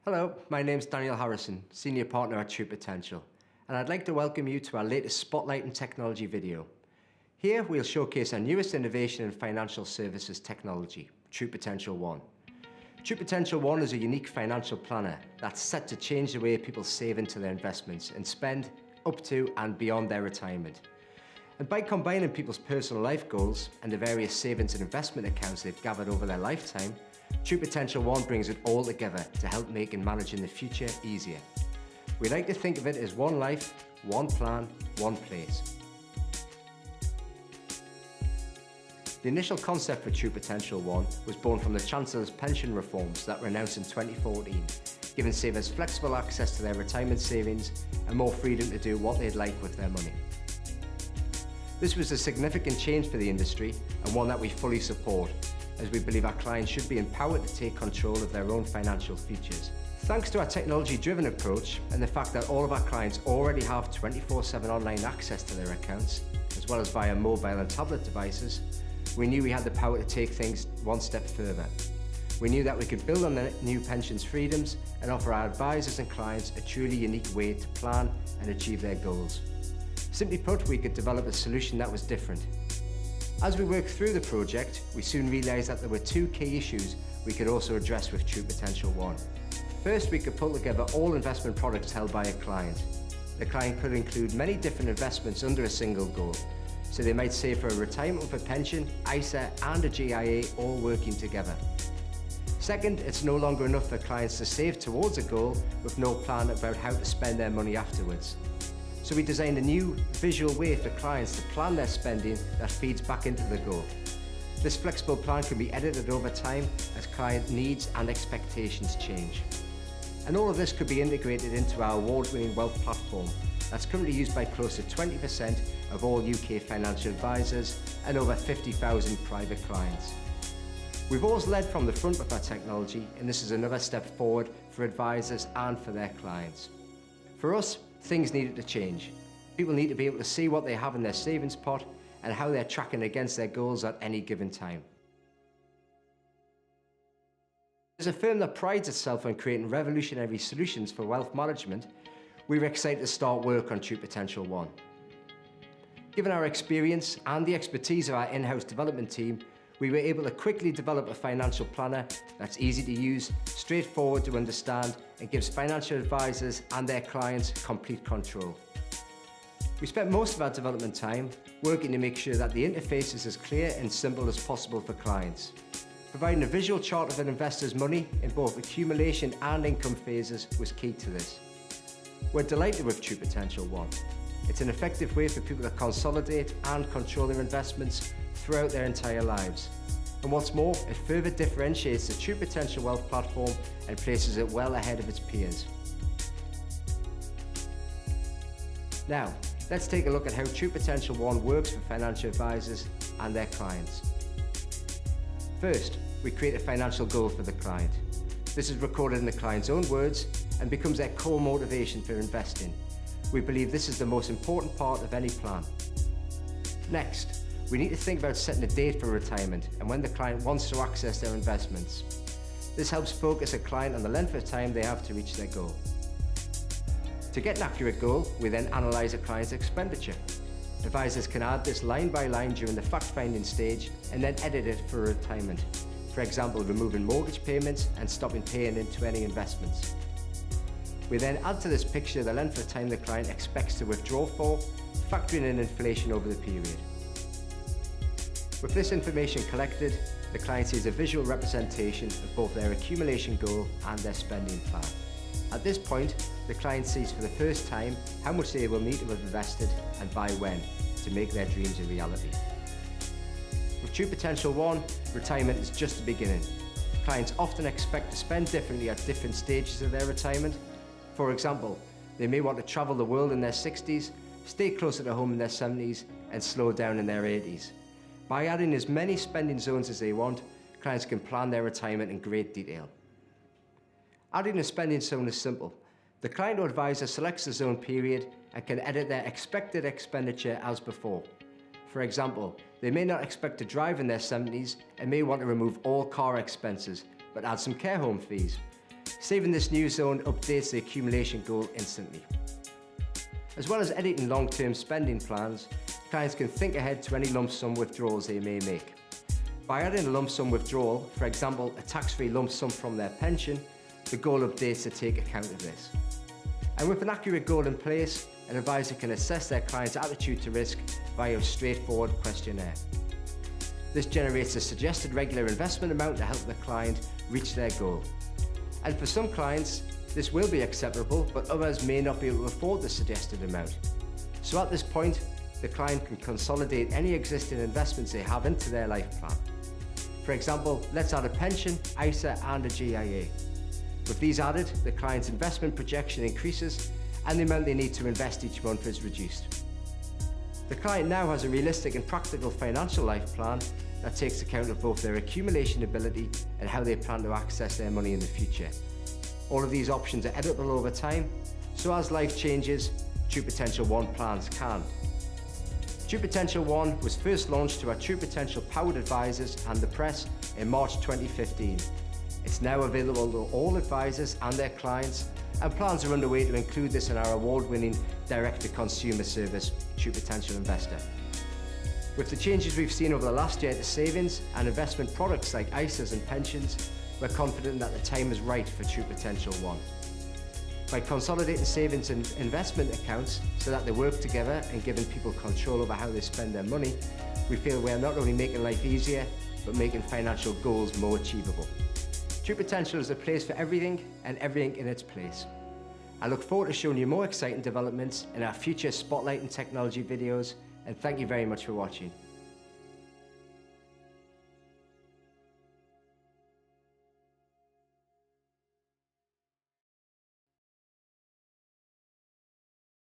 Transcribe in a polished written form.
Hello, my name's Daniel Harrison, Senior Partner at True Potential, and I'd like to welcome you to our latest Spotlight and Technology video. Here we'll showcase our newest innovation in financial services technology, True Potential One. True Potential One is a unique financial planner that's set to change the way people save into their investments and spend up to and beyond their retirement. And by combining people's personal life goals and the various savings and investment accounts they've gathered over their lifetime, True Potential One brings it all together to help make and managing the future easier. We like to think of it as one life, one plan, one place. The initial concept for True Potential One was born from the Chancellor's pension reforms that were announced in 2014, giving savers flexible access to their retirement savings and more freedom to do what they'd like with their money. This was a significant change for the industry and one that we fully support, as we believe our clients should be empowered to take control of their own financial futures. Thanks to our technology-driven approach and the fact that all of our clients already have 24/7 online access to their accounts, as well as via mobile and tablet devices, we knew we had the power to take things one step further. We knew that we could build on the new pensions freedoms and offer our advisors and clients a truly unique way to plan and achieve their goals. Simply put, we could develop a solution that was different. As we worked through the project, we soon realised that there were two key issues we could also address with True Potential One. First, we could pull together all investment products held by a client. The client could include many different investments under a single goal, so they might save for a retirement with a pension, ISA and a GIA all working together. Second, it's no longer enough for clients to save towards a goal with no plan about how to spend their money afterwards. So we designed a new visual way for clients to plan their spending that feeds back into the goal. This flexible plan can be edited over time as client needs and expectations change. And all of this could be integrated into our award-winning wealth platform that's currently used by close to 20% of all UK financial advisors and over 50,000 private clients. We've always led from the front with our technology, and this is another step forward for advisors and for their clients. For us, things needed to change. People need to be able to see what they have in their savings pot and how they're tracking against their goals at any given time. As a firm that prides itself on creating revolutionary solutions for wealth management, we were excited to start work on True Potential One. Given our experience and the expertise of our in-house development team, we were able to quickly develop a financial planner that's easy to use, straightforward to understand, and gives financial advisors and their clients complete control. We spent most of our development time working to make sure that the interface is as clear and simple as possible for clients. Providing a visual chart of an investor's money in both accumulation and income phases was key to this. We're delighted with True Potential One. It's an effective way for people to consolidate and control their investments throughout their entire lives. And what's more, it further differentiates the True Potential Wealth platform and places it well ahead of its peers. Now, let's take a look at how True Potential One works for financial advisors and their clients. First, we create a financial goal for the client. This is recorded in the client's own words and becomes their core motivation for investing. We believe this is the most important part of any plan. Next, we need to think about setting a date for retirement and when the client wants to access their investments. This helps focus a client on the length of time they have to reach their goal. To get an accurate goal, we then analyse a client's expenditure. Advisors can add this line by line during the fact-finding stage and then edit it for retirement. For example, removing mortgage payments and stopping paying into any investments. We then add to this picture the length of time the client expects to withdraw for, factoring in inflation over the period. With this information collected, the client sees a visual representation of both their accumulation goal and their spending plan. At this point, the client sees for the first time how much they will need to have invested and by when to make their dreams a reality. With True Potential One, retirement is just the beginning. Clients often expect to spend differently at different stages of their retirement. For example, they may want to travel the world in their 60s, stay closer to home in their 70s, and slow down in their 80s. By adding as many spending zones as they want, clients can plan their retirement in great detail. Adding a spending zone is simple. The client or advisor selects the zone period and can edit their expected expenditure as before. For example, they may not expect to drive in their 70s and may want to remove all car expenses, but add some care home fees. Saving this new zone updates the accumulation goal instantly. As well as editing long-term spending plans, clients can think ahead to any lump sum withdrawals they may make. By adding a lump sum withdrawal, for example, a tax-free lump sum from their pension, the goal updates to take account of this. And with an accurate goal in place, an advisor can assess their client's attitude to risk via a straightforward questionnaire. This generates a suggested regular investment amount to help the client reach their goal. And for some clients, this will be acceptable, but others may not be able to afford the suggested amount. So at this point, the client can consolidate any existing investments they have into their life plan. For example, let's add a pension, ISA and a GIA. With these added, the client's investment projection increases and the amount they need to invest each month is reduced. The client now has a realistic and practical financial life plan that takes account of both their accumulation ability and how they plan to access their money in the future. All of these options are editable over time, so as life changes, True Potential One plans can. True Potential One was first launched to our True Potential powered advisors and the press in March 2015. It's now available to all advisors and their clients, and plans are underway to include this in our award-winning direct-to-consumer service, True Potential Investor. With the changes we've seen over the last year to savings and investment products like ISAs and pensions, we're confident that the time is right for True Potential One. By consolidating savings and investment accounts so that they work together and giving people control over how they spend their money, we feel we are not only making life easier, but making financial goals more achievable. True Potential is a place for everything and everything in its place. I look forward to showing you more exciting developments in our future Spotlight and Technology videos, and thank you very much for watching.